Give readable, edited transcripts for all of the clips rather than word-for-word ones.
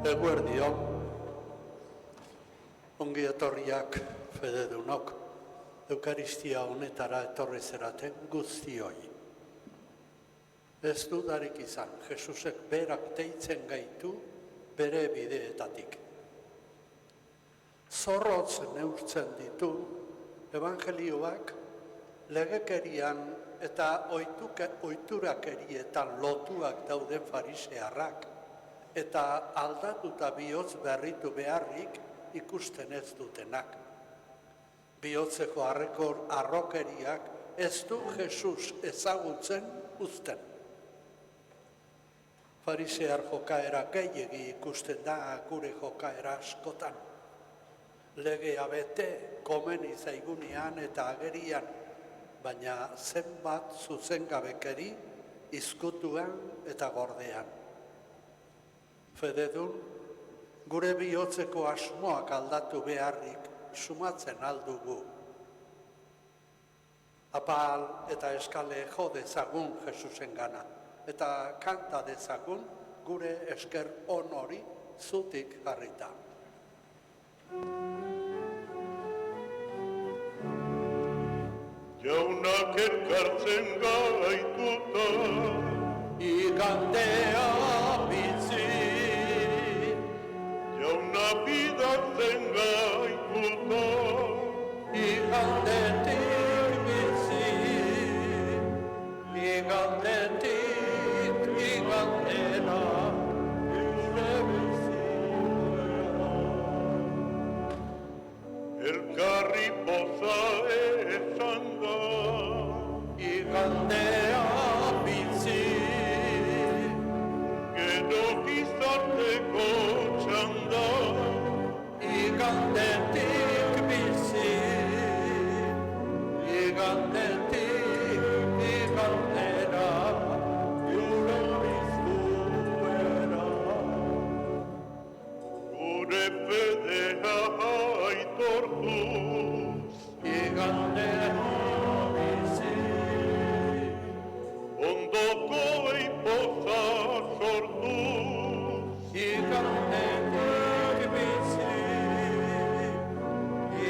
Eguerdion, ongi etorriak fededunok, Eukaristia honetara etorri zeraten guztioi. Ez dudarik izan, Jesusek berak deitzen gaitu bere bideetatik. Zorrotz neurtzen ditu evangelioak legekerian eta oiturakerietan lotuak dauden farisearrak, eta aldatuta bihotz berritu beharrik ikusten ez dutenak. Bihotzeko arrokeriak ez du Jesus ezagutzen uzten. Farisear jokaera gehiegi ikusten da gure jokaera askotan. Legea bete komeni zaigunean eta agerian, baina zenbat zuzengabekeri izkutuan eta gordean. Fededun, gure bihotzeko asmoak aldatu beharrik sumatzen aldugu. Apal eta eskale jo dezagun Jesusen gana, eta kanta dezagun gure esker honori zutik jarrita. Jaunak elkartzen gaituta, Igandea bizi, jauna bidatzen gaituta, igandetik bizi, igandetik igandera, gure bizia. elkarri poza esan da, Igandea bizi, gero gizarteko txanda, igandetik bizi, igandetik igandera, gure biztuera. gure fedea aitortuz, Igandea bizi, ondoko eipoza sortuz, igandetik bizi,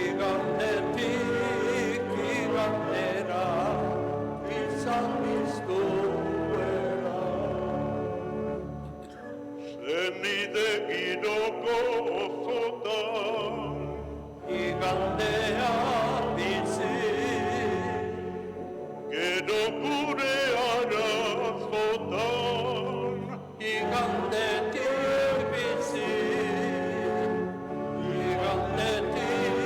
igandetik igandera, izan biztuera. zenide giroko ozotan, Igandea bizi, gero gure arazotan, igandetik bizi, igandetik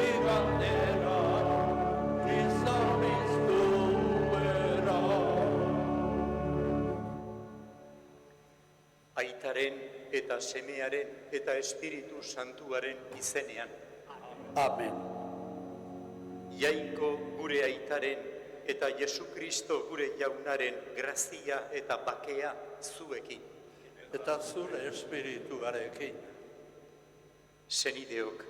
igandera, izan biztuera. Aitaren eta semearen eta Espiritu Santuaren izenean. Amen. Jaiko gure aitaren eta Jesukristo gure jaunaren grazia eta bakea zuekin. Eta zure espirituarekin. Senideok,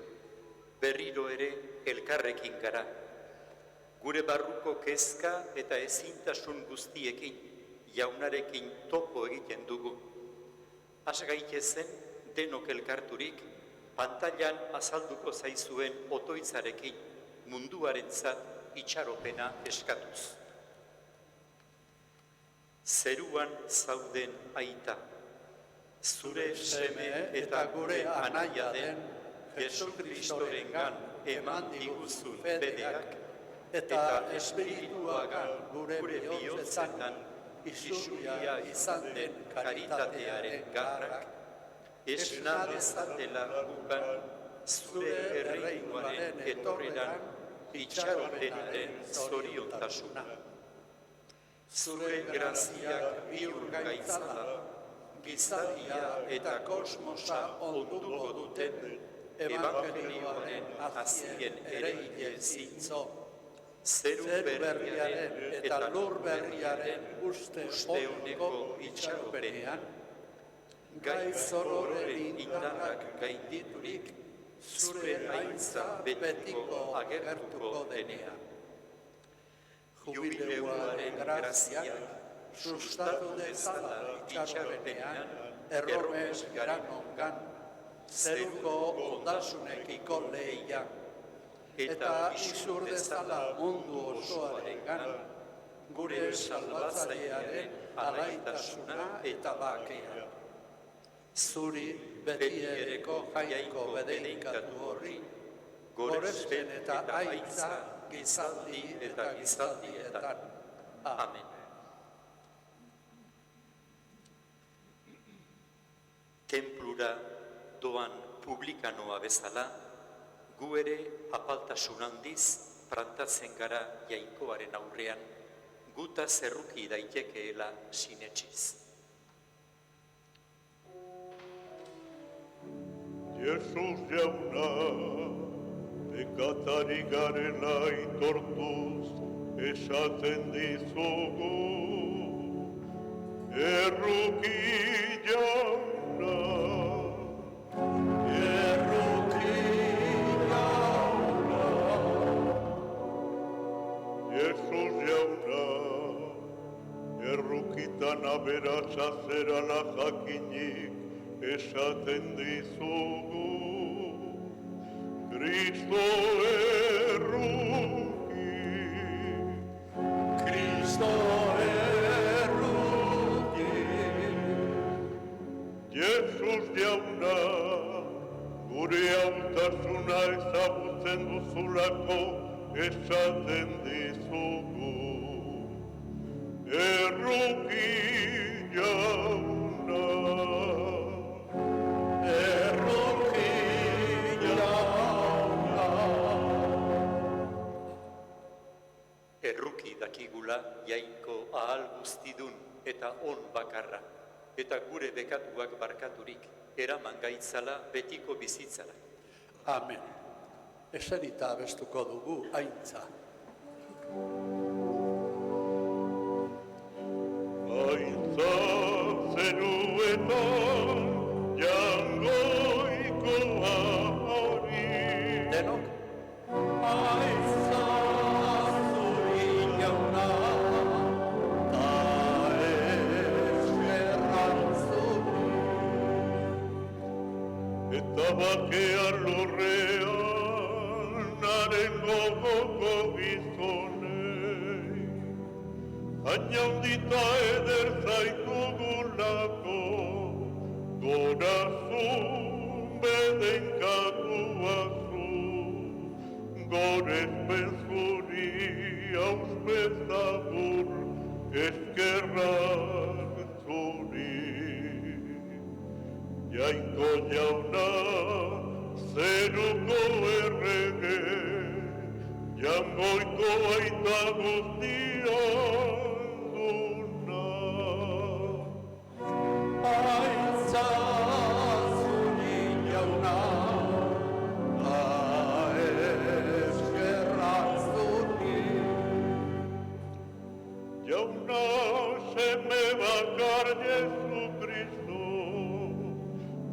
berriro ere elkarrekin gara. Gure barruko kezka eta ezintasun guztiekin jaunarekin topo egiten dugu. Has gaitezen denok elkarturik, pantailan azalduko zaizuen otoitzarekin munduarentzat itxaropena eskatuz. Zeruan zauden aita, zure seme eta gure anaia den Jesukristorengan eman diguzun fedeak eta espirituagan gure bihotzetan isuria izan den karitatearen garrak, esna dezatela gukan zure erreinuaren etorreran itxaropenaren zoriontasuna. Zure graziak bihur gaitzala, gizaria eta kosmosa onduko duten evangelioaren azien ereile zintzo, zeru berriaren eta lur berriaren uste honeko itxaropenean, gai zororen indarrak gainditurik, zure haintza betiko agertuko denean. Jubileuaren graziak sustatu dezala itxaropenean, erromes garan ongan, zeruko ondasunekiko lehia, eta izur dezala mundu osoarengan, gure salbatzailearen alaitasuna eta bakea. Zuri betiereko jainko bedeinkatu horri, gorespen eta aitza gizaldi eta gizaldietan. Amen. Tenplura doan publikanoa bezala, gu ere apaltasun handiz plantatzen gara jainkoaren aurrean, guta zerruki daitekeela sinetsiz. Jesus jauna, bekatari garela aitortuz esaten dizugu. Erruki jauna, erruki jauna. Jesus jauna, errukitan aberatsa zerala jakinik esaten dizugu. Cristo erruki, Cristo erruki. Jesus jauna, gure hautasuna ezagutzen duzulako esaten dizugu. Erruki jauna, erruki jauna. Erruki dakigula jainko ahal guztidun eta on bakarra, eta gure bekatuak barkaturik eraman gaitzala betiko bizitzala. Amen. Eserita abestuko dugu aintza. Aintza zeruetan jangoiko hori. Denok? Aintza zuri jauna, ta eskerran zuri. Eta bakean lurrean naren gogoko gizonei, hainaundita eder zaitugulako, gorazun bedenkatuazu, gorespen zuri auspezagur eskerrak zuri. Jainko jauna, zeruko errege, jangoiko aita guztian duna. Aintza zuri jauna, ta eskerran zuri. Jauna, seme bakar Jesu Kristo,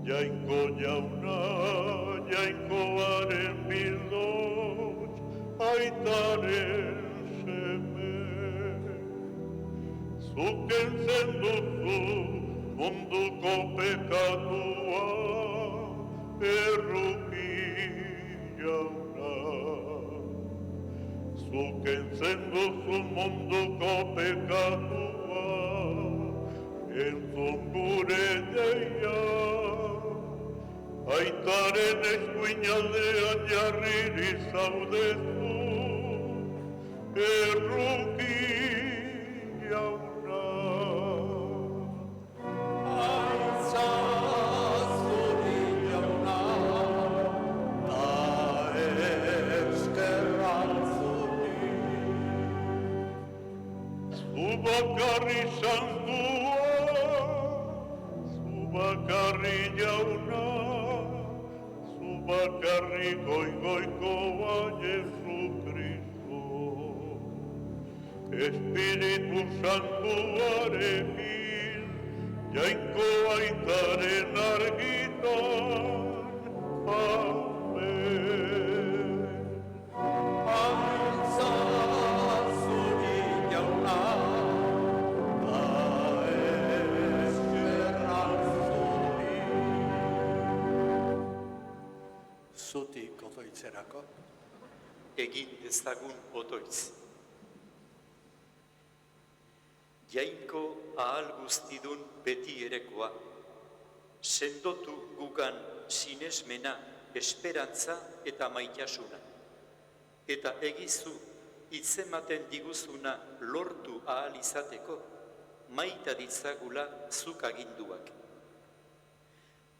jainko jauna, jainkoaren bildoz, aitaren seme. Zuken zenduzu munduko pekatua, erruki jauna. Zuken zenduzu munduko pekatua, entzun gure deia. Aitaren eskuinaldean jarriri zaudezu, erruki jauna. Aintza zuri jauna, ta eskerran zuri. Zu bakarri santua, zu bakarri jauna, zu bakarri goikoa Jesu Kristo. Espiritu Santuarekin, jainko aitaren argitan, amen. Aintza zuri jauna, ta eskerran zuri. itzultzerako. Egin dezagun otoitz. Jainko ahal guztidun beti erekoa, sendotu gugan sinesmena, esperantza eta maitasuna. Eta egizu hitzematen diguzuna lortu ahal izateko, maita ditzagula zuk aginduak.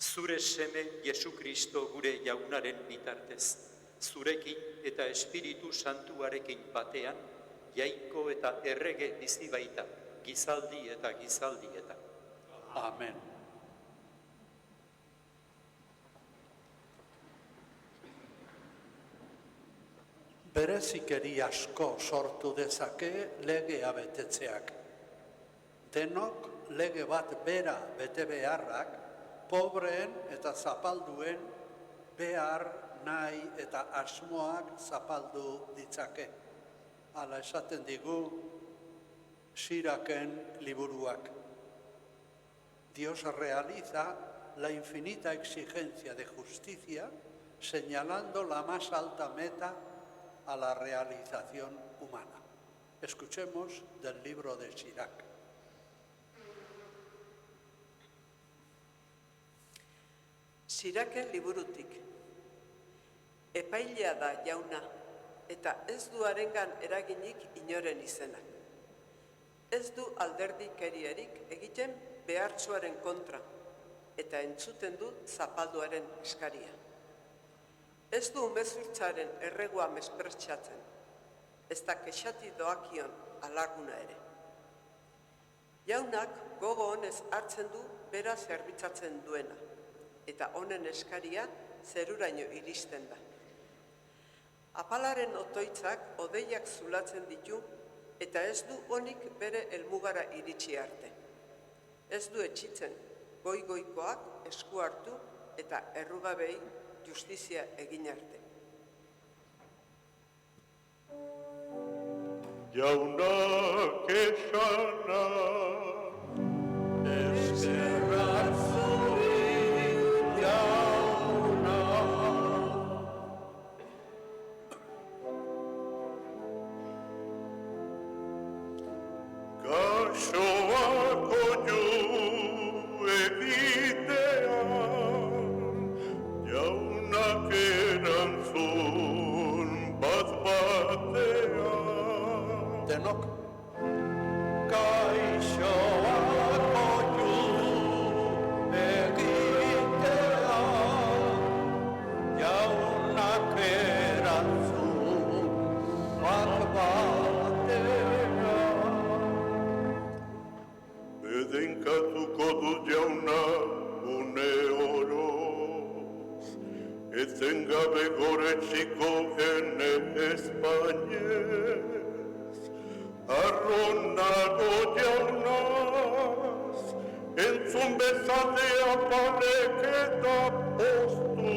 Zure seme Jesu Kristo gure jaunaren bitartez, zurekin eta Espiritu Santuarekin batean, jainko eta errege bizi baita, gizaldi eta gizaldietan. Amen. Berezikeri asko sortu dezake legea betetzeak. Denok lege bat bera bete beharrak, pobreen eta zapalduen behar, nahi eta asmoak zapaldu ditzake. Hala esaten digu Siraken liburuak. Dios realiza la infinita exigencia de justicia, señalando la más alta meta a la realización humana. Escuchemos del libro de Sirac. Siraken liburutik. Epailea da jauna, eta ez du harengan eraginik inoren izenak. Ez du alderdikeriarik egiten behartsuaren kontra, eta entzuten du zapalduaren eskaria. Ez du umezurtzaren erregua mesprestxatzen, ez da kexati doakion alarguna ere. Jaunak gogo honez hartzen du bera zerbitzatzen duena, eta honen eskaria zeruraino iristen da. Apalaren otoitzak odeiak zulatzen ditu, eta ez du honik bere helmugara iritsi arte. Ez du etxitzen, goi-goikoak esku hartu eta errugabei justizia egin arte. Jaunak esana, Eskerrak zuri, jauna. gaixoak oinu egitean, jaunak erantzun bat batean. Denok. Gaixoak oinu egitea, jaunak erantzun bat batean. Bedenkatuko dut jauna une oroz, etengabe goretziko ene Espainez. Arronago jaunaz, entzun bezalea palek eta postu.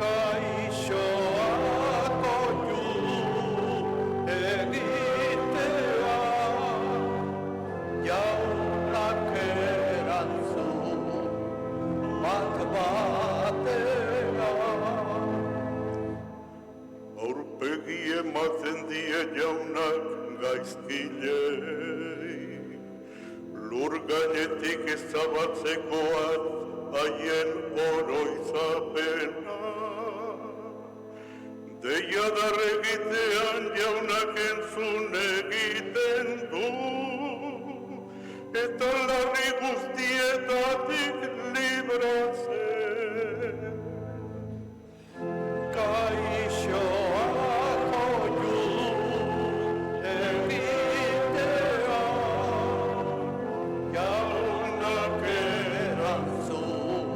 Gaixoak oinu egitea, jaunak erantzun bat batean. Aurpegi ematen die jaunak gaizkilei, lur gainetik ezabatzekoan haien oroizapena. Deiadar egitean jaunak entzun egiten du, eta larri guztietatik libratzen. Gaixoak oinu egitea, jaunak erantzun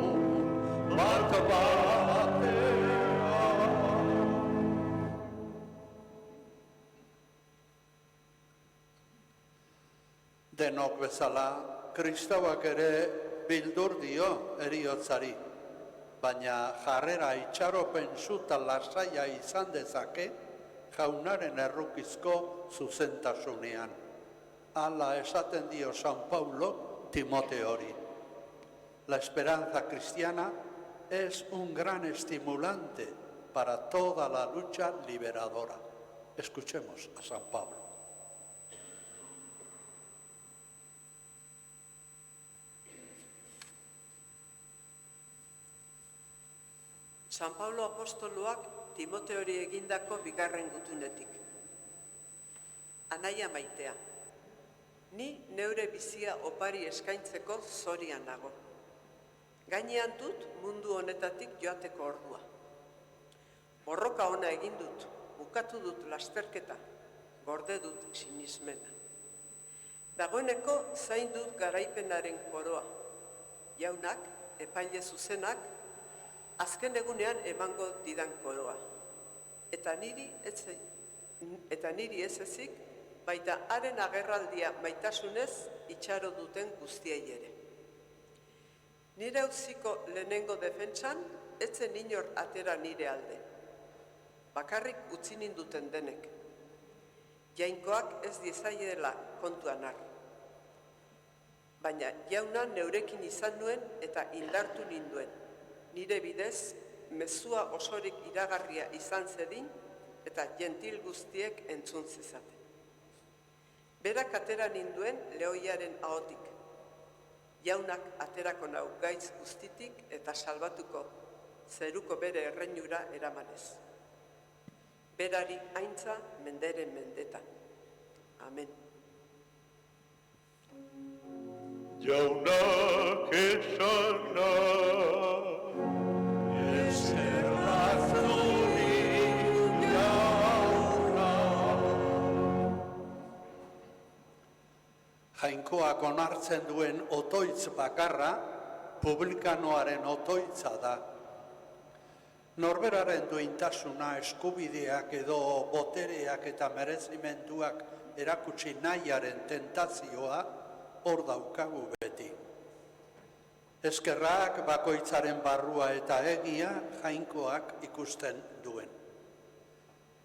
bat batean. Denok bezala, kristauak ere bildur dio heriotzari, baina jarrera itxaropen zuta lasaia izan dezake jaunaren errukizko zuzentasunean. Hala esaten dio San Paulo Timoteori. La esperanza cristiana es un gran estimulante para toda la lucha liberadora. Escuchemos a San Pablo. San Pablo apostoluak Timoteori egindako bigarren gutunetik. Anaia maitea, ni neure bizia opari eskaintzeko zorian nago. Gainean dut mundu honetatik joateko ordua. Borroka ona egin dut, bukatu dut lasterketa, gorde dut sinismena. Dagoeneko zain dut garaipenaren koroa. Jaunak, epaile zuzenak, azken egunean emango didan koroa. Eta niri ez ezik, baita haren agerraldia maitasunez itxaro duten guztiei ere. Nire auziko lehenengo defentsan, etzen inor atera nire alde. Bakarrik utzi ninduten denek. Jainkoak ez diezaiela kontuan har. Baina jauna neurekin izan nuen eta indartu ninduen. Nire bidez, mezua osorik iragarria izan zedin eta gentil guztiek entzun zezaten. Berak atera ninduen lehoiaren ahotik. Jaunak aterako nau gaitz guztitik eta salbatuko zeruko bere erreinura eramanez. Berari aintza menderen mendetan. Amen. Jaunak esan nahi, Jainkoak onartzen duen otoitz bakarra, publikanoaren otoitza da. Norberaren duintasuna, eskubideak edo botereak eta merezimenduak erakutsi nahiaren tentazioa hor daukagu beti. Eskerrak bakoitzaren barrua eta egia jainkoak ikusten duen.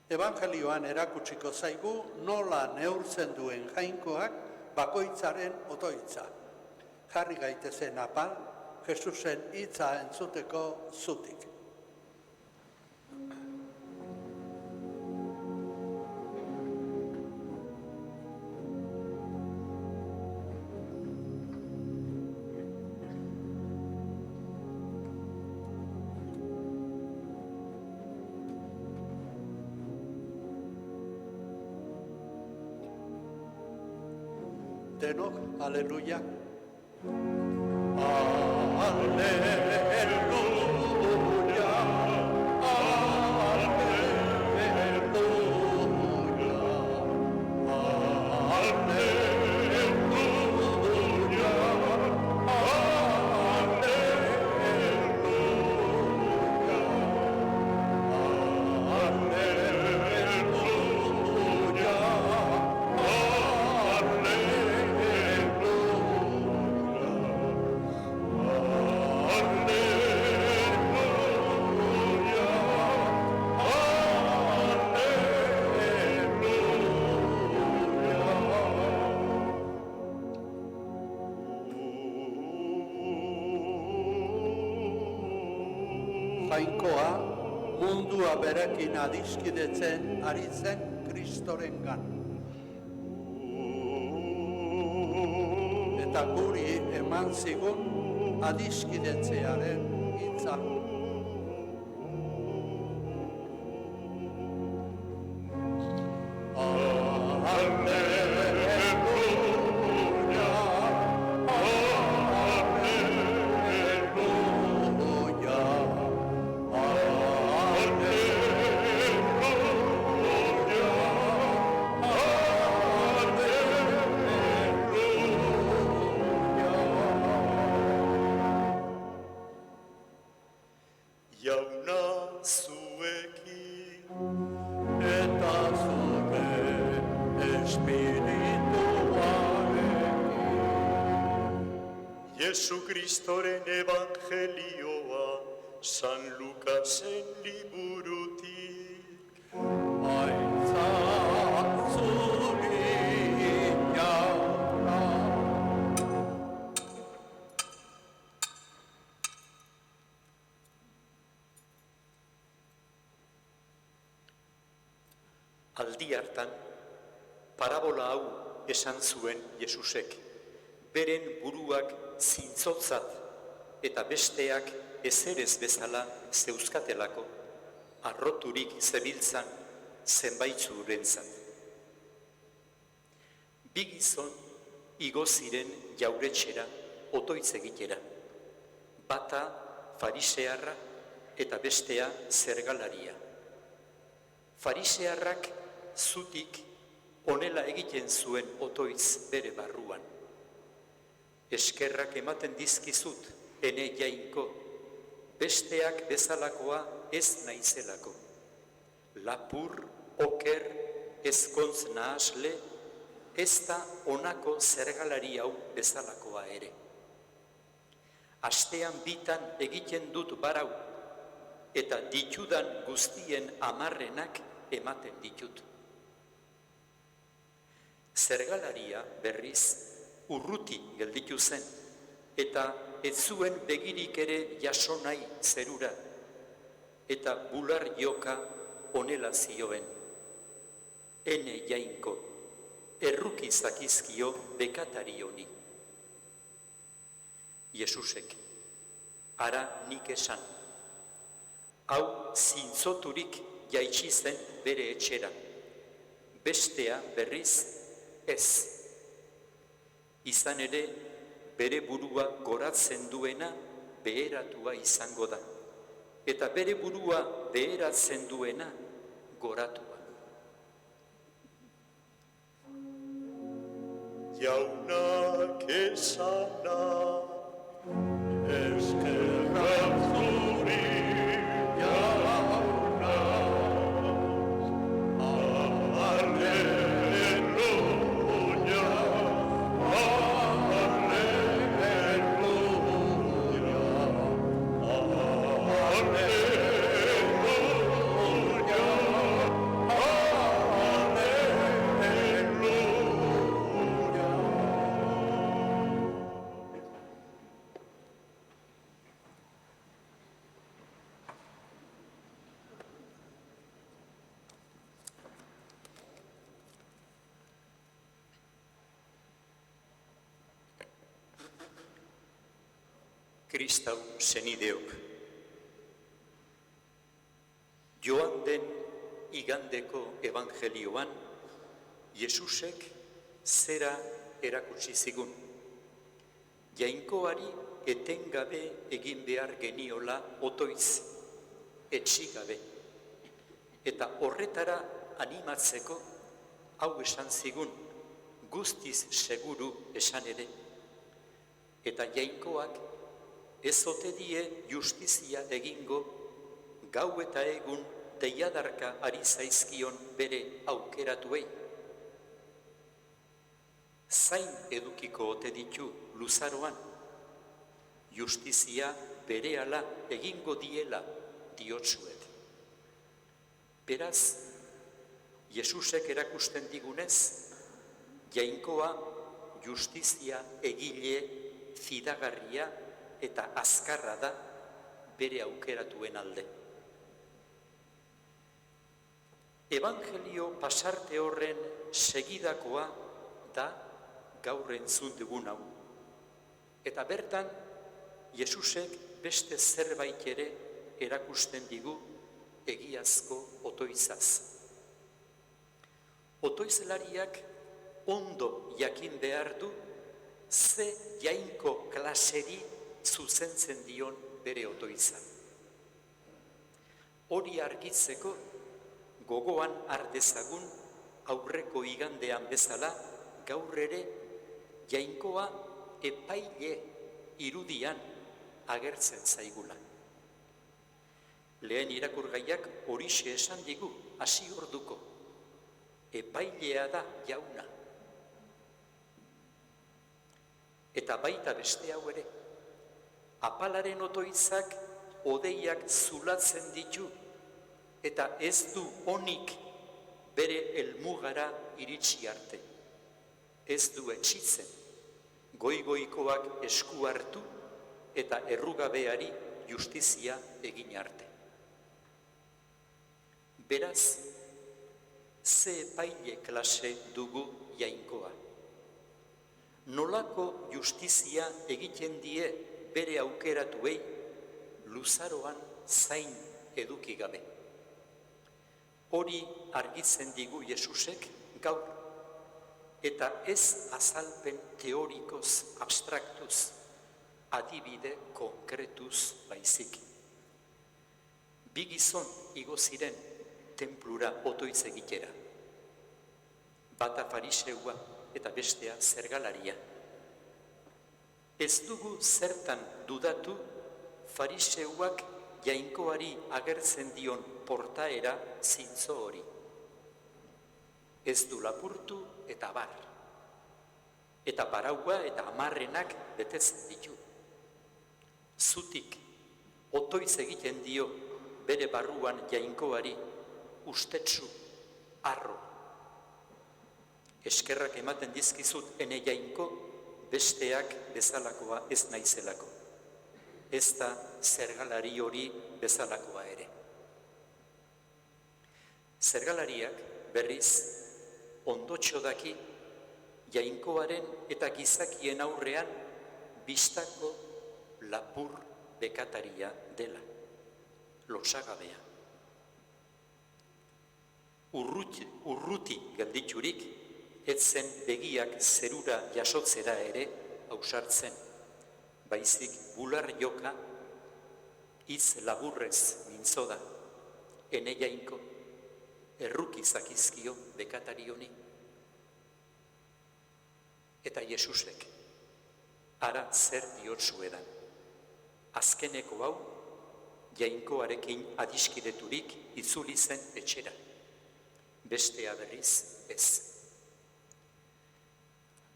Evangelioan erakutsiko zaigu nola neurtzen duen jainkoak bakoitzaren otoitza. Jarri gaitezen apal, Jesusen hitza entzuteko zutik. Denok, aleluya. Aleluya. Jainkoa mundua berekin adiskidetzen ari zen Kristorengan. Eta guri eman zigun adiskidetzearen hitza. Jesucristoren evangelioa, San Lukasen liburutik. Aitza zuri jauna. aldi hartan, parabola hau esan zuen Jesusek, beren buruak zintzotzat eta besteak ezerez bezala zeuzkatelako, arroturik zebiltzan zenbaitzurentzat. Bi gizon igo ziren jauretxera otoitz egitera, bata farisearra eta bestea zergalaria. Farisearrak zutik honela egiten zuen otoitz bere barruan. Eskerrak ematen dizkizut, ene jainko, besteak bezalakoa ez naizelako. Lapur, oker, ezkontz nahasle, ez da honako zergalari hau bezalakoa ere. Astean bitan egiten dut barau, eta ditudan guztien amarrenak ematen ditut. Zergalaria berriz urruti gelditu zen, eta ez zuen begirik ere jaso nahi zerura, eta bular joka honela zioen. Ene jainko, erruki zakizkio bekatari honi. Jesusek, ara nik esan, hau zintzoturik jaitsi zen bere etxera, bestea berriz ez. Izan ere, bere burua goratzen duena beheratua izango da, eta bere burua beheratzen duena goratua. Jaunak esana, eskerrak zuri, jauna, alleluia, Kristau senideok. Joan den igandeko evangelioan, Jesusek zera erakutsi zigun. Jainkoari etengabe egin behar geniola otoitz, etxigabe. Eta horretara animatzeko hau esan zigun, guztiz seguru esan ere. Eta jainkoak ez ote die justizia egingo, gau eta egun deiadarka ari zaizkion bere aukeratuei. Zain edukiko ote ditu luzaroan, justizia berehala egingo diela diotsuet. Beraz, Jesusek erakusten digunez, jainkoa justizia egile fidagarria eta azkarra da bere aukeratuen alde. Evangelio pasarte horren segidakoa da gaur entzun dugun hau. Eta bertan, Jesusek beste zerbait ere erakusten digu egiazko otoizaz. Otoizlariak ondo jakin behar du ze jainko klaseri zuzentzen dion bere otoiza. Hori argitzeko gogoan ardezagun aurreko igandean bezala gaur ere jainkoa epaile irudian agertzen zaigula. Lehen irakurgaiak horixe esan digu hasi orduko. Epailea da jauna. Eta baita beste hau ere, apalaren otoitzak odeiak zulatzen ditu, eta ez du onik bere helmugara iritsi arte. Ez du etxitzen, goigoikoak esku hartu eta errugabeari justizia egin arte. Beraz, ze epaile klase dugu jainkoa. Nolako justizia egiten die bere aukeratuei luzaroan zain eduki gabe. Hori argitzen digu Jesusek gaur, eta ez azalpen teorikoz, abstraktuz, adibide konkretuz baizik. Bi gizon igo ziren tenplura otoitz egitera. Bata fariseua eta bestea zergalaria. Ez dugu zertan dudatu fariseuak jainkoari agertzen dion portaera zintzo hori. Ez du lapurtu eta bar. Eta paraua eta amarrenak betetzen ditu. Zutik otoitz egiten dio bere barruan jainkoari ustetsu, arro. Eskerrak ematen dizkizut ene jainko, besteak bezalakoa ez naizelako. Ez da zergalari hori bezalakoa ere. Zergalariak berriz ondotxo daki jainkoaren eta gizakien aurrean bistako lapur bekataria dela, losagabea. Urruti gelditurik, etzen begiak zerura jasotzera ere ausartzen, baizik bular joka hitz laburrez mintzo da, ene jainko, errukizakizkio bekatari honi. Eta Jesusek, ara zer diotzuedan, azkeneko hau, jainkoarekin adiskideturik itzuli zen etxera, bestea berriz ez.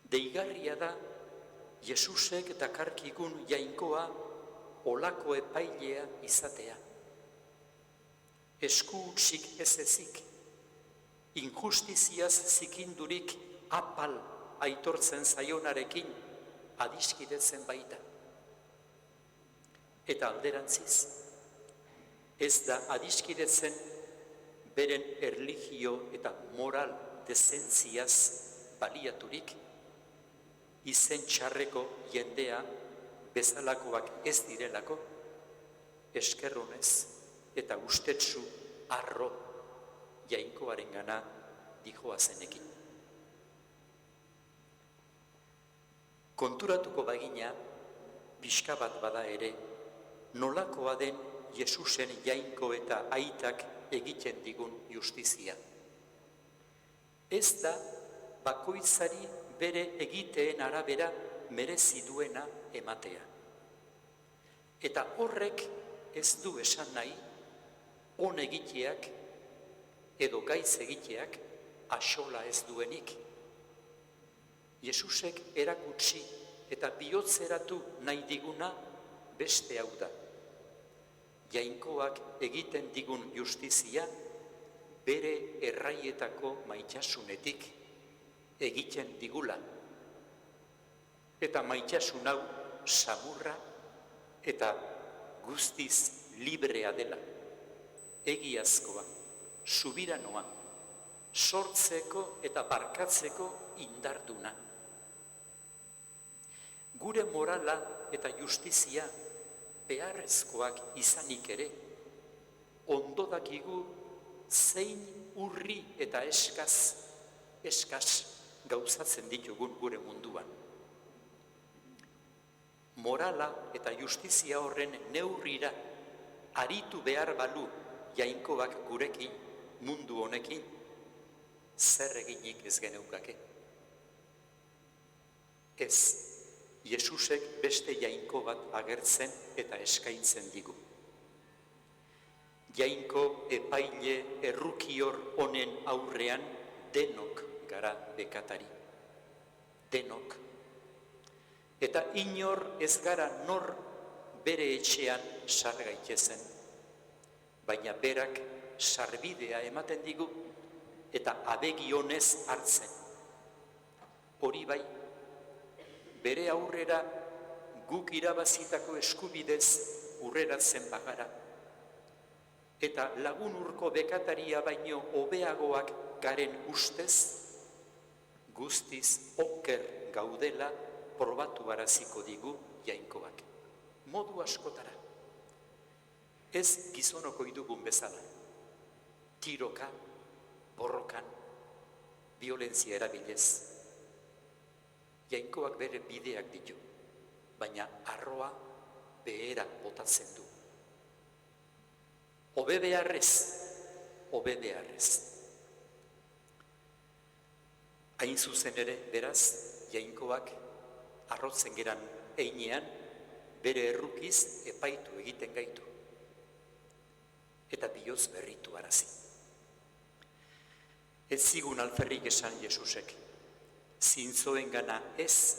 Deigarria da, Jesusek dakarkigun jainkoa olako epailea izatea. Esku hutsik ez ezik, injustiziaz zikindurik apal aitortzen zaionarekin adiskidetzen baita. Eta alderantziz, ez da adiskidetzen beren erlijio eta moral dezentziaz baliaturik, izen txarreko jendea bezalakoak ez direlako, eskerronez eta ustetsu arro jainkoaren gana dijoa zenekin. Konturatuko bagina, pixka bat bada ere, nolakoa den Jesusen jainko eta aitak egiten digun justizia. Ez da bakoitzari bere egiteen arabera merezi duena ematea. Eta horrek ez du esan nahi, on egiteak edo gaitz egiteak axola ez duenik. Jesusek erakutsi eta bihotzeratu nahi diguna beste hau da. Jainkoak egiten digun justizia bere erraietako maitasunetik egiten digula. Eta maitasun hau samurra eta guztiz librea dela. Egiazkoa, subiranoa, sortzeko eta barkatzeko indarduna. Gure morala eta justizia beharrezkoak izanik ere, ondo dakigu zein urri eta eskas gauzatzen ditugun gure munduan. Morala eta justizia horren neurrira aritu behar balu jainkoak gurekin, mundu honekin, zer eginik ez geneukake. Ez, Jesusek beste jainko bat agertzen eta eskaintzen digu. Jainko epaile errukior honen aurrean denok gara bekatari. Denok. Eta inor ez gara nor bere etxean sar gaitezen. Baina berak sarbidea ematen digu eta abegionez hartzen. Hori bai, bere aurrera guk irabazitako eskubidez urreratzen bagara. eta lagun urko bekataria baino hobeagoak garen ustez, guztiz oker gaudela probatu araziko digu Jainkoak. Modu askotara. Ez gizonoko idugun bezala. Tiroka, borrokan, violentzia erabilez. Jainkoak bere bideak ditu, baina arroa behera botatzen du. Hobe beharrez. Hain zuzen ere, beraz, Jainkoak arrotzen geran einean, bere errukiz epaitu egiten gaitu. Eta bihotz berritu arazi. Ez zigun alferrik esan Jesusek, zintzoen gana ez,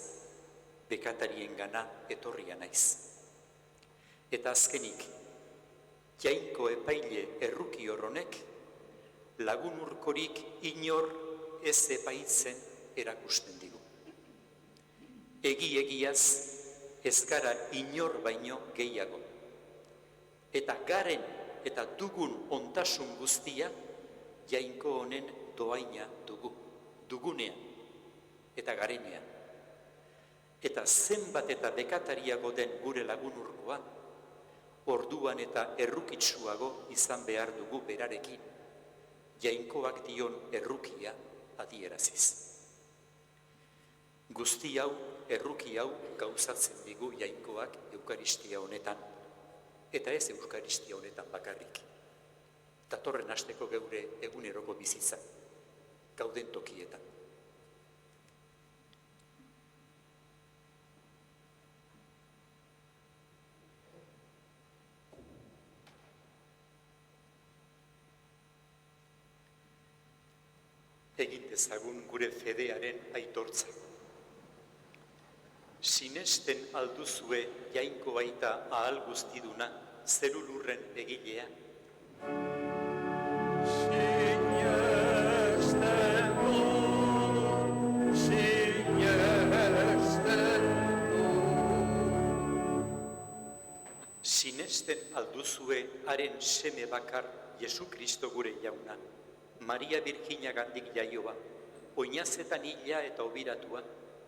bekatarien gana etorria naiz. Eta azkenik, Jainko epaile erruki horronek, lagun urkorik inor ez epaitzen erakusten digu. Egiaz ez gara inor baino gehiago. Eta garen eta dugun ontasun guztia Jainko honen doaina dugu, dugunean eta garenean. Eta zenbat eta bekatariago den gure lagun urkoa, orduan eta errukitsuago izan behar dugu berarekin, Jainkoak dion errukia adieraziz. Guzti hau, erruki hau gauzatzen digu Jainkoak Eukaristia honetan, eta ez Eukaristia honetan bakarrik. Datorren asteko geure eguneroko bizitza, gauden tokietan. Egin dezagun gure fedearen aitortza. Sinesten alduzue Jainko baita ahal guztiduna, zeru lurren egilea. Sinesten alduzue haren seme bakar Jesu Kristo gure jauna, Maria Virginia gandik jaioa, oinazetan hila eta obiratua,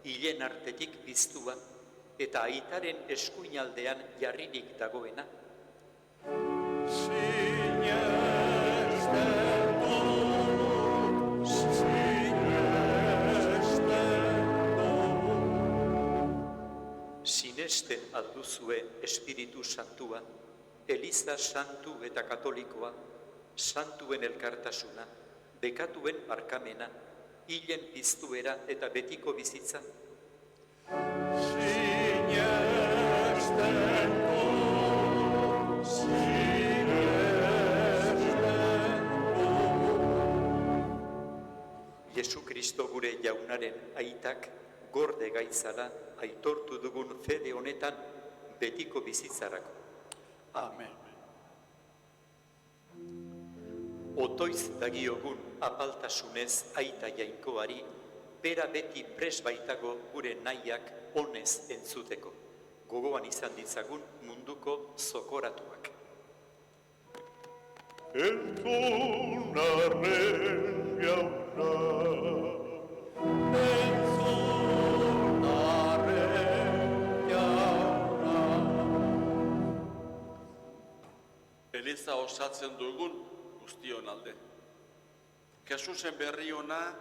hilen artetik biztua, eta aitaren eskuinaldean jarririk dagoena. Sinesten alduzue Espiritu Santua, Eliza Santu eta Katolikoa, santuen elkartasuna, bekatuen barkamena, hilen piztuera eta betiko bizitza. Jesu Kristo gure jaunaren aitak gorde gaitzala aitortu dugun fede honetan betiko bizitzarako. Amen. Otoiz dagiogun apaltasunez aita Jainkoari, bera beti pres baitago gure nahiak onez entzuteko. Gogoan izan ditzagun munduko zokoratuak. Entzun arren jauna, entzun arren jauna. Eliza osatzen dugun guztion alde. Jesusen berri ona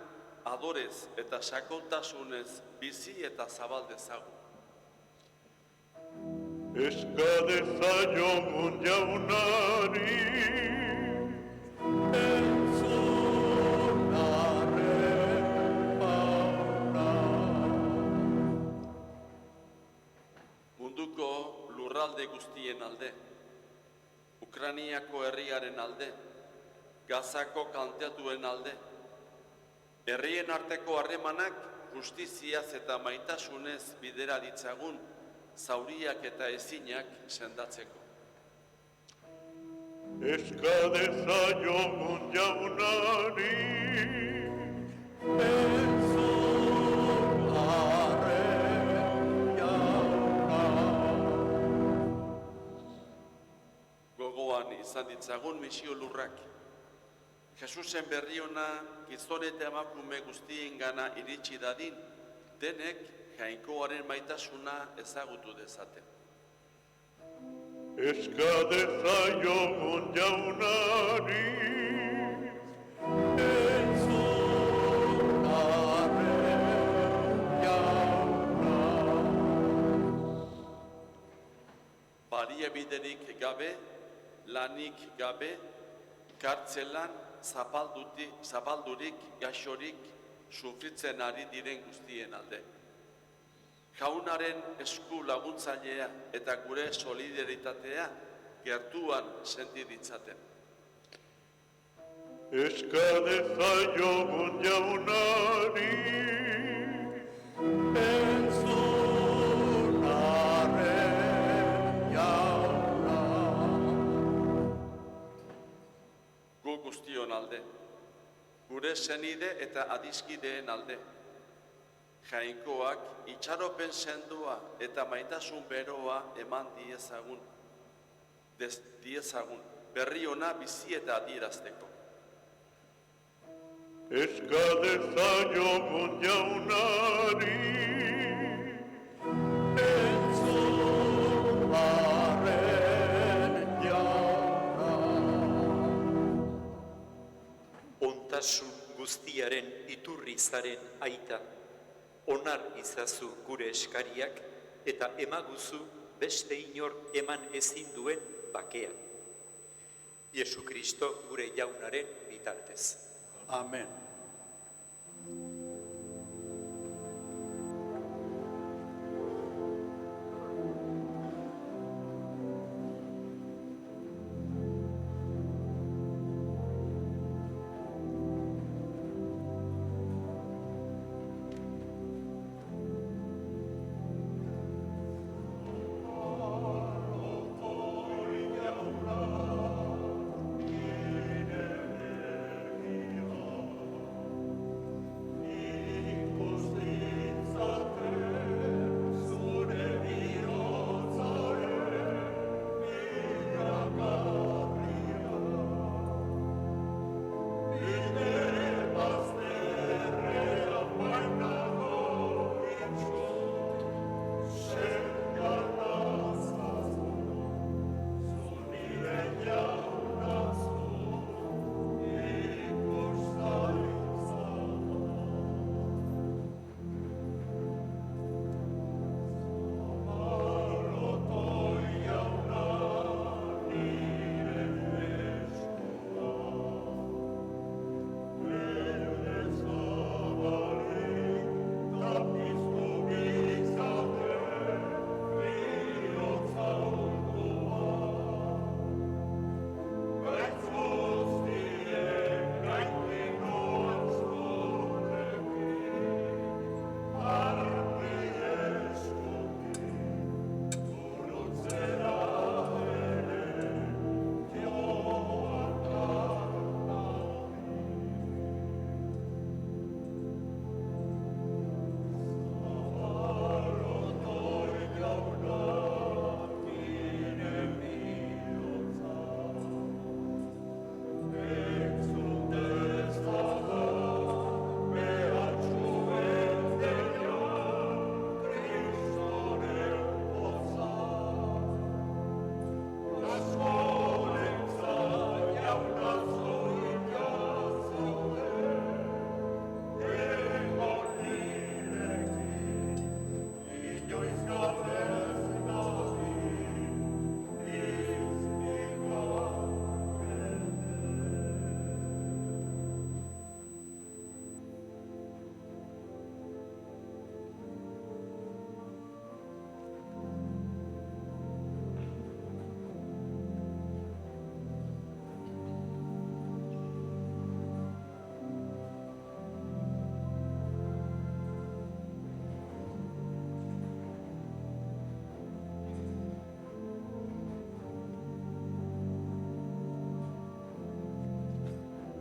adorez eta sakontasunez bizi eta zabal dezagun. Eska dezaiogun jaunari, entzun arren jauna. Munduko lurralde guztien alde, Ukrainiako herriaren alde, Gazako kanteatuen alde, herrien arteko harremanak justiziaz eta maitasunez bidera ditzagun, zauriak eta ezinak sendatzeko. Eska dezaiogun jaunari, entzun arren jauna. Gogoan izan ditzagun misio lurrak. Jesusen berri ona gizon eta emakume guztien gana iritsi dadin, denek Jainkoaren maitasuna ezagutu dezaten. Eska dezaiogun jaunari, Baliabiderik gabe, lanik gabe, kartzelan zapaldurik, gaixorik, sufritzen ari diren guztien alde. Jaunaren esku laguntzailea eta gure solidaritatea gertuan senti ditzaten. eska dezaiogun jaunari, Gu guztion alde, gure senide eta adiskideen alde. Jainkoak itxaropen sendua eta maitasun beroa eman diezagun, berri ona bizi eta adierazteko. eska dezaiogun jaunari, Ontasun guztiaren iturri zaren aita, onar izazu gure eskariak eta emaguzu beste inor eman ezin duen bakea. Jesu Kristo gure jaunaren bitartez. Amén.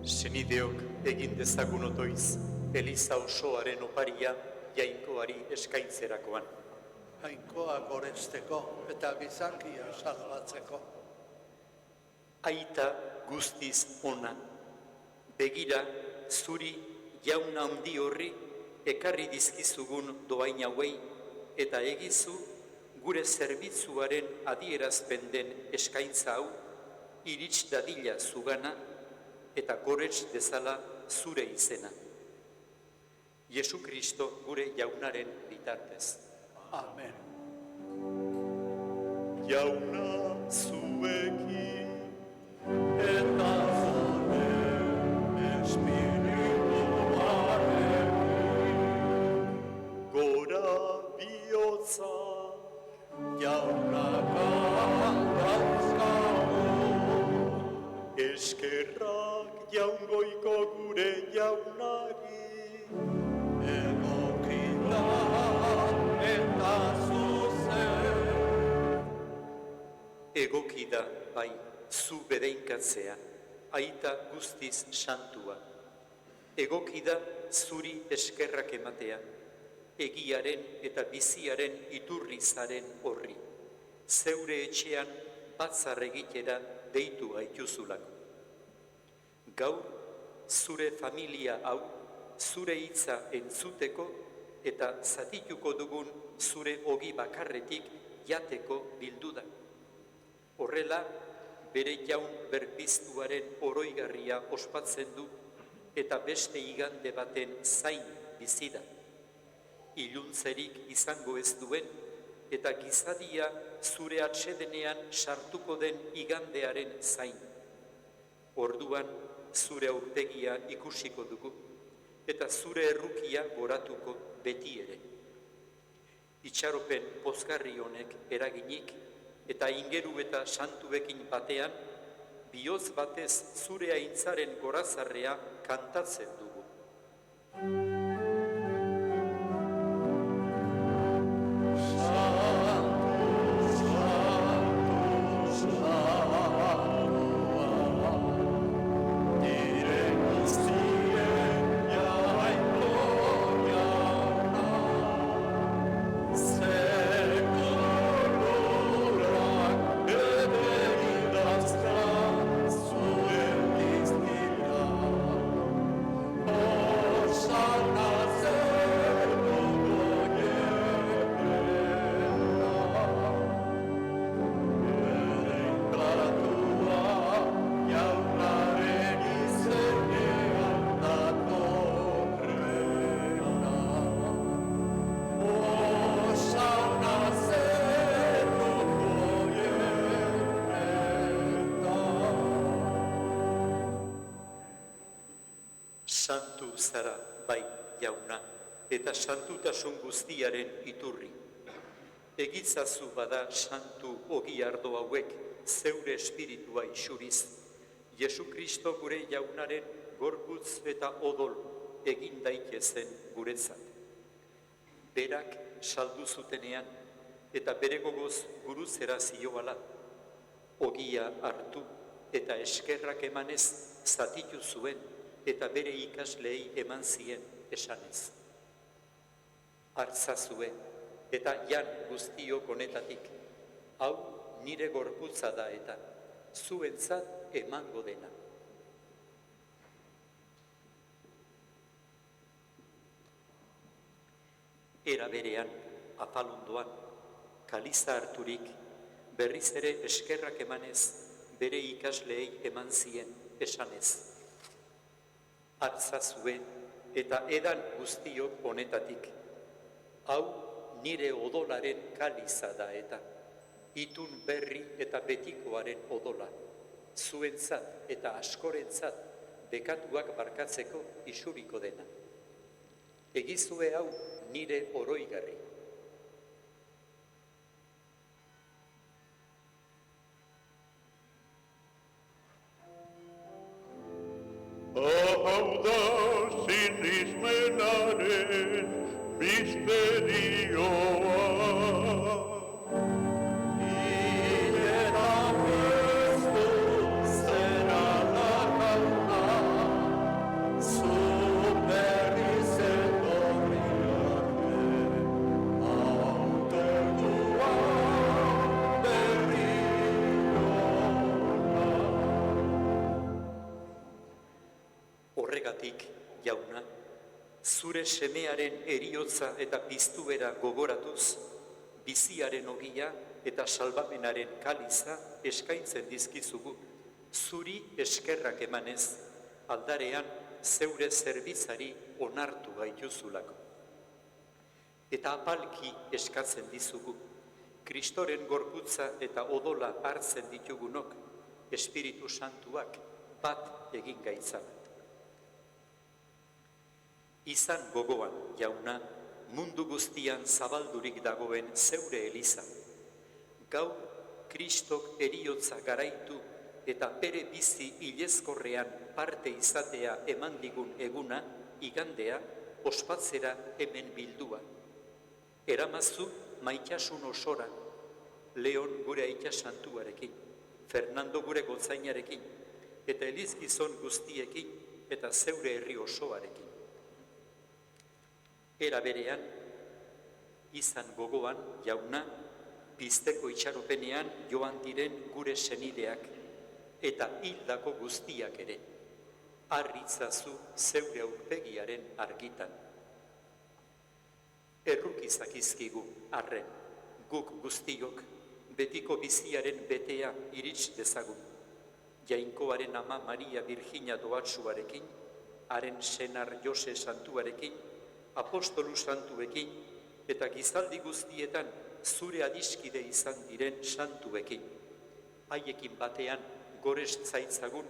Senideok egin dezagun otoiz, Eliza osoaren oparia Jainkoari eskaintzerakoan. Jainkoa goresteko eta gizakia salbatzeko. Aita guztiz ona, begira zuri jaun handi horri ekarri dizkizugun doain hauei eta egizu gure zerbitzuaren adierazpen den eskaintza hau irits dadila zugana eta gorets dezala zure izena. Jesu Kristo gure jaunaren bitartez. Amen. Jauna zuekin Eta zure espirituarekin gora bihotza jaunak dauzkagu. eskerrak jaungoiko gure jaunari. Egokita eta zuzen. Egoki da, bai, zu bedeinkatzea, aita guztiz santua. Egoki da zuri eskerrak ematea, egiaren eta biziaren iturri zaren horri. Zeure etxean batzar egitera deitu gaituzulako. Gaur, zure familia hau, zure hitza entzuteko eta zatituko dugun zure ogi bakarretik jateko bildu da. Horrela, bere jaun berpiztuaren oroigarria ospatzen du eta beste igande baten zain bizi da. Iluntzerik izango ez duen eta gizadia zure atsedenean sartuko den igandearen zain. Orduan, zure aurpegia ikusiko dugu eta zure errukia goratuko beti ere. Itxaropen pozgarri honek eraginik eta ingeru eta santuekin batean, bihotz batez zure aintzaren gorazarrea kantatzen dugu. Santu zara, bai, jauna, eta santutasun guztiaren iturri. Egitzazu bada santu ogi ardo hauek zeure espiritua isuriz. Jesu Kristo gure jaunaren gorputz eta odol egin daitezen guretzat. Berak saldu zutenean eta bere gogoz guruzera zioala. Ogia hartu eta eskerrak emanez zatitu zuen eta bere ikaslei eman zien esanez. Hartzazue eta jan guztiok honetatik, hau nire gorputza da eta zuentzat emango dena. Era berean, apalondoan, kaliza harturik, berriz ere eskerrak emanez, bere ikasleei eman zien esanez. Hartzazue eta edan guztiok honetatik, hau nire odolaren kaliza da eta itun berri eta betikoaren odola, zuentzat eta askorentzat bekatuak barkatzeko isuriko dena. Egizue hau nire oroigarri. Hau da sinismenaren misterioa. Horregatik, jauna, zure semearen eriotza eta piztuera gogoratuz, biziaren ogia eta salbamenaren kaliza eskaintzen dizkizugu, zuri eskerrak emanez, aldarean zeure zerbitzari onartu gaituzulako. Eta apalki eskatzen dizugu, Kristoren gorputza eta odola hartzen ditugunok, Espiritu Santuak bat egin gaitzala. Izan gogoan, jauna, mundu guztian zabaldurik dagoen zeure eliza. Gaur, Kristok eriotza garaitu eta bere bizi hilezkorrean parte izatea eman digun eguna, igandea, ospatzera hemen bildua. Eramazu maitasun osora, Leon gure aita santuarekin, Fernando gure gotzainarekin, eta elizgizon guztiekin eta zeure herri osoarekin. Era berean, izan gogoan, jauna, pizteko itxaropenean joan diren gure senideak eta hildako guztiak ere, harritzazu zeure aurpegiaren argitan. Errukizakizkigu arren, guk guztiok, betiko biziaren betea irits dezagun, Jainkoaren ama Maria Virginia doatsuarekin, haren senar Jose santuarekin, apostolu santuekin eta gizaldi guztietan zure adiskide izan diren santuekin. Haiekin batean gorez zaitzagun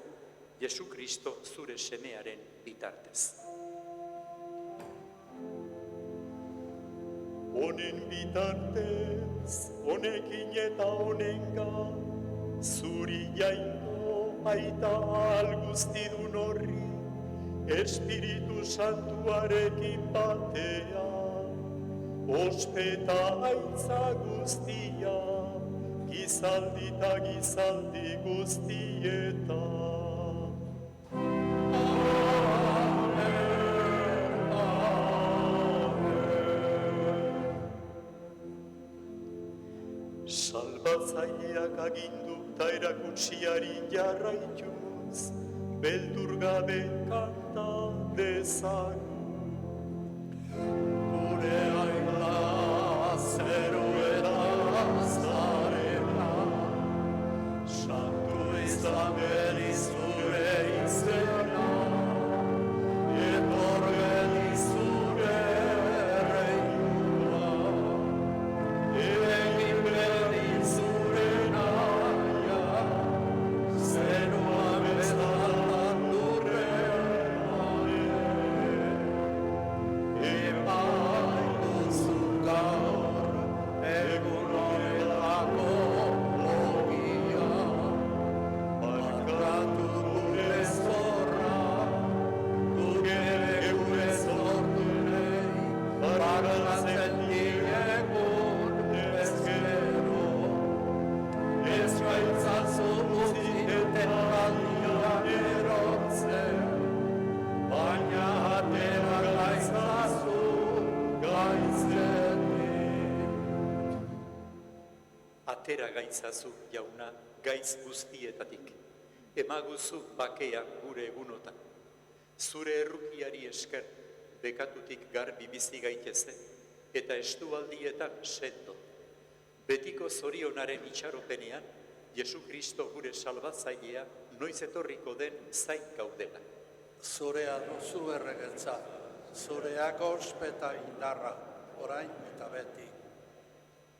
Jesu Kristo zure semearen bitartez. Honen bitartez, honekin eta honenga, zuri jainko aita alguztidun horri, Espiritu Santuarekin batea, ospeta aitza guztia, gizaldi eta gizaldi guztieta. Salbatzaileak agindu eta erakutsiari jarraituz, beldur gabe kanta dezagun. Gure aila zeruera zarela, santu izan geni zure izena, etor geni zure reinua, egin geni zure naia, zerua bezala. Atera gaitzazu, jauna, gaitz guztietatik. Emaguzu bakea gure egunotan. Zure errukiari esker, bekatutik garbi bizi gaiteze, eta estualdietan sendo. Betiko zorionaren itxaropenean, Jesu Kristo gure salbatzailea noiz etorriko den zain gaudela. Zurea duzu erregetza, zureak ospeta indarra, orain eta beti.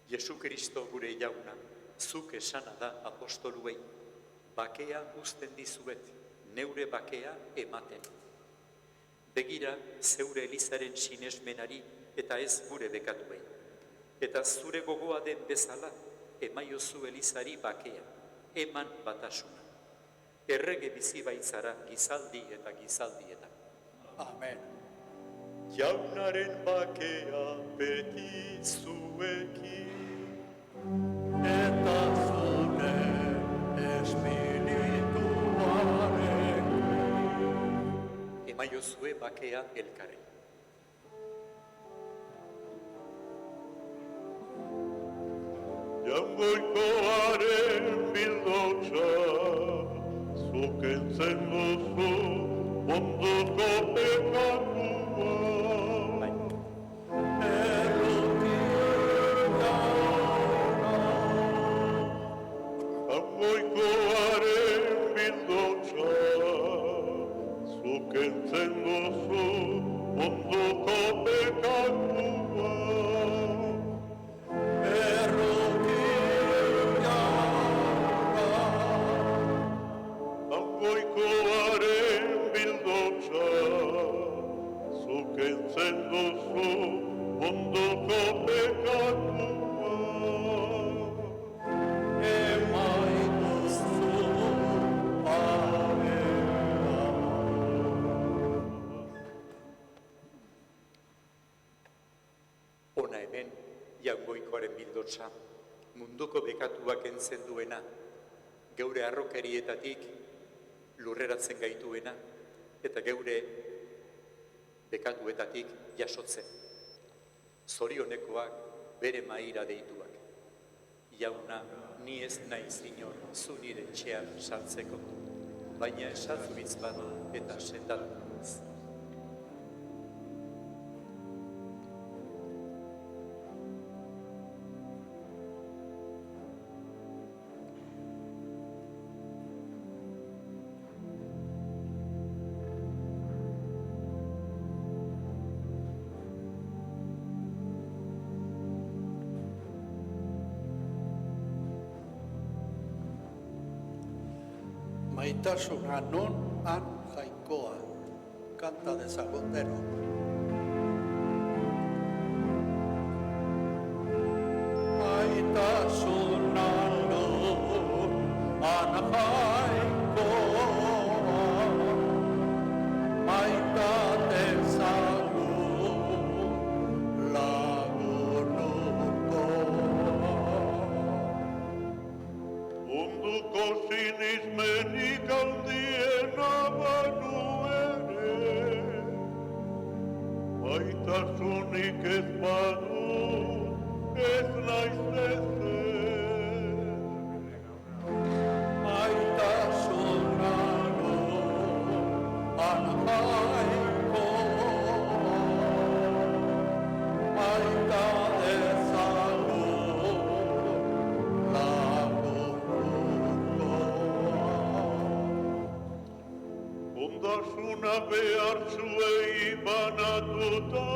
Jesu Kristo gure jauna, zuk esana da apostoluei, bakea uzten dizuet, neure bakea ematen. Begira zeure elizaren sinesmenari eta ez gure bekatuei. Eta zure gogoa den bezala, emaiozu elizari bakea, eman batasuna. Errege bizi baitzara gizaldi eta gizaldietan. Amen. Jaunaren bakea beti zuekin, eta zure espirituarekin. Emaiozue bakea elkarri. Jaungoikoaren bildotxa, zuk entzen duzu munduko munduko pekatua. Emaiguzu area. Hona hemen, Jaungoikoaren bildotsa, munduko bekatuak entzen duena, geure harrokerietatik lurreratzen gaituena, eta geure bekatuetatik jasotzen. Zorionekoak bere maira deituak. Jauna, ni ez naiz inor zu nire etxean sartzeko, baina esatzu hitz bat eta sendatu naiz. Maitasuna non han jainkoa, kanta dezagun deno. Maitasuna non han jainkoa, maita dezagun lagunduko. Munduko sinismenik handiena banu ere, maitasunik ez badu, ez naiz ezer. Maitasuna non han jainkoa, maita dezagun lagunduko. Ondasuna behar zuei banatuta,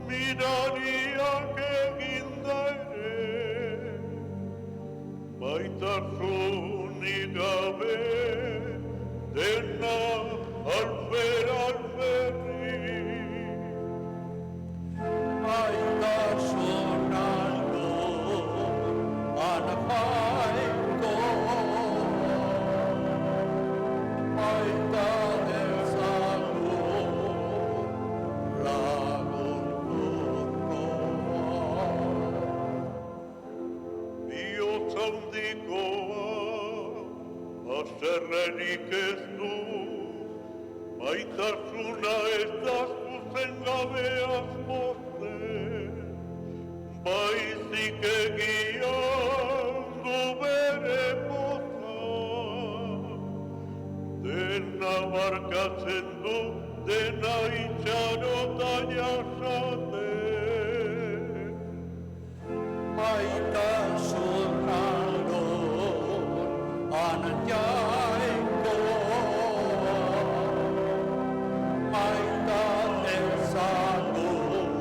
mirariak eginda ere, maitasunik gabe, dena alfer alferri. Maitasuna non han jainkoa, maita dezagun lagunduko. Bihotz handikoa, haserrerik ez du, maitasuna ez da zuzen gabeaz mozten, baizik egian du bere poza, dena barkatzen du, dena itxarota jasaten. Maitasuna non han jainkoa, maita dezagun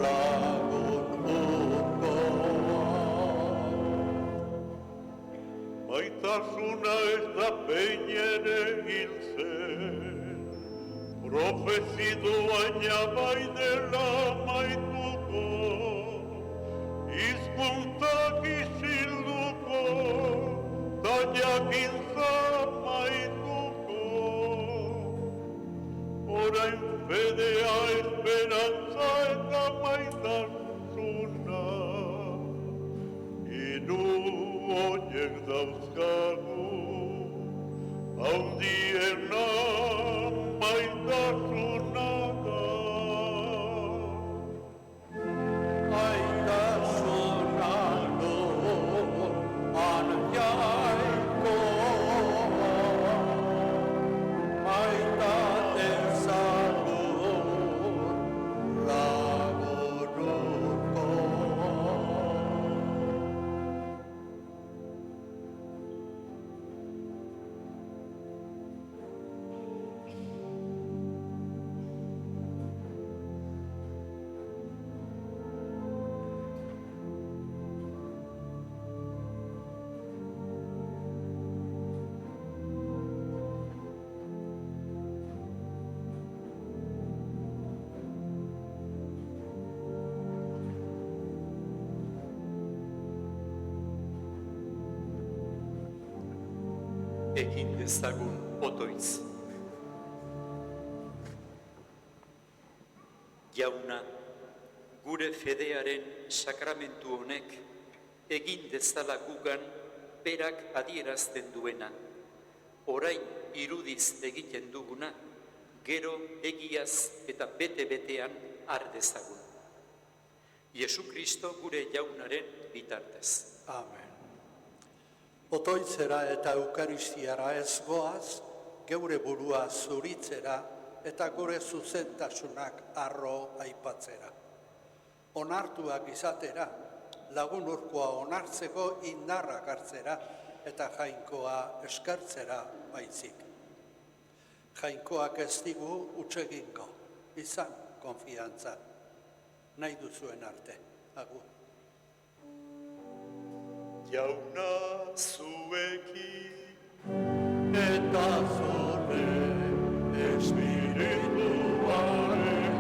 lagunduko. Maitasuna ez da behin ere hil zen, profezidu baina bai dela maituko, hizkuntzak isilduko, ta jakintza maituko. Orain fedea, esperantza eta maitasuna, hiru horiek dauzkagu, handiena maitasuna da. Maitasuna non han jainkoa, maita dezagun egin dezagun otoitz. Jauna, gure fedearen sakramentu honek egin dezala gugan berak adierazten duena. Orain irudiz egiten duguna, gero egiaz eta bete-betean har dezagun. Jesu Kristo gure jaunaren bitartez. Amen. Otoitzera eta eukaristiara ez goaz, geure burua zuritzera eta gure zuzentasunak arro aipatzera. Onartuak izatera, lagun urkoa onartzeko indarrak hartzera eta jainkoa eskertzera baitzik. Jainkoak ez digu utsegingo, izan konfiantza, nahi duzuen arte. Agur. Jauna zuekin, eta zure espirituaren.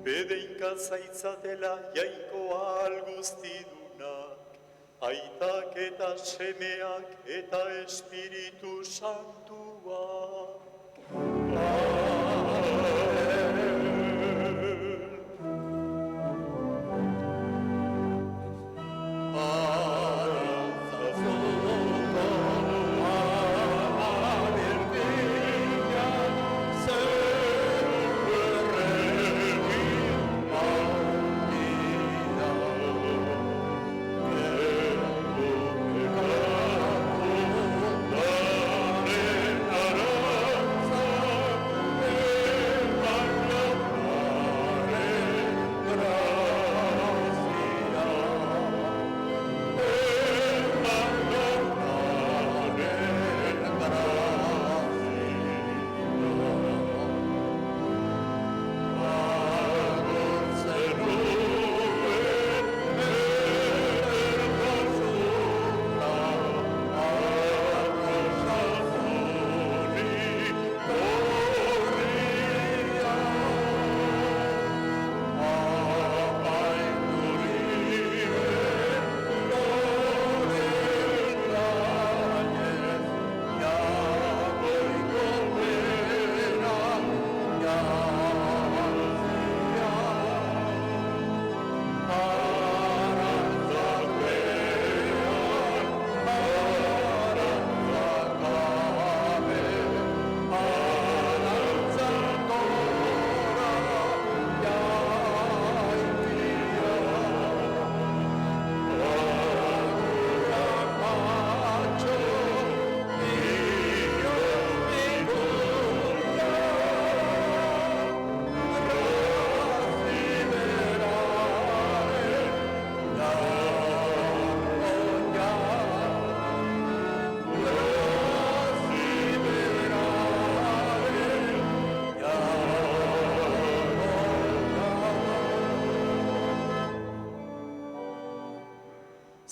bedeinka zaitzatela jainkoa alguztidunak, aitak eta semeak eta Espiritu Santua.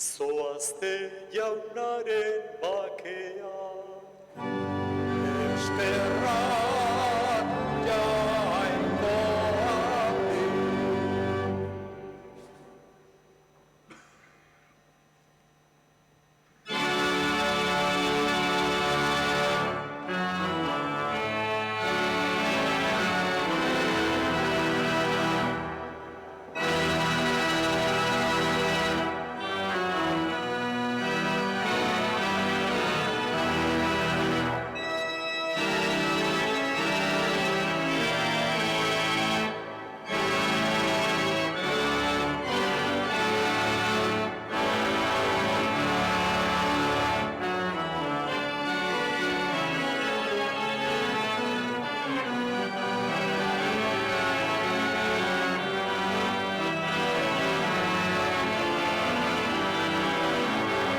Zoazte jaunaren bakea, Eskerra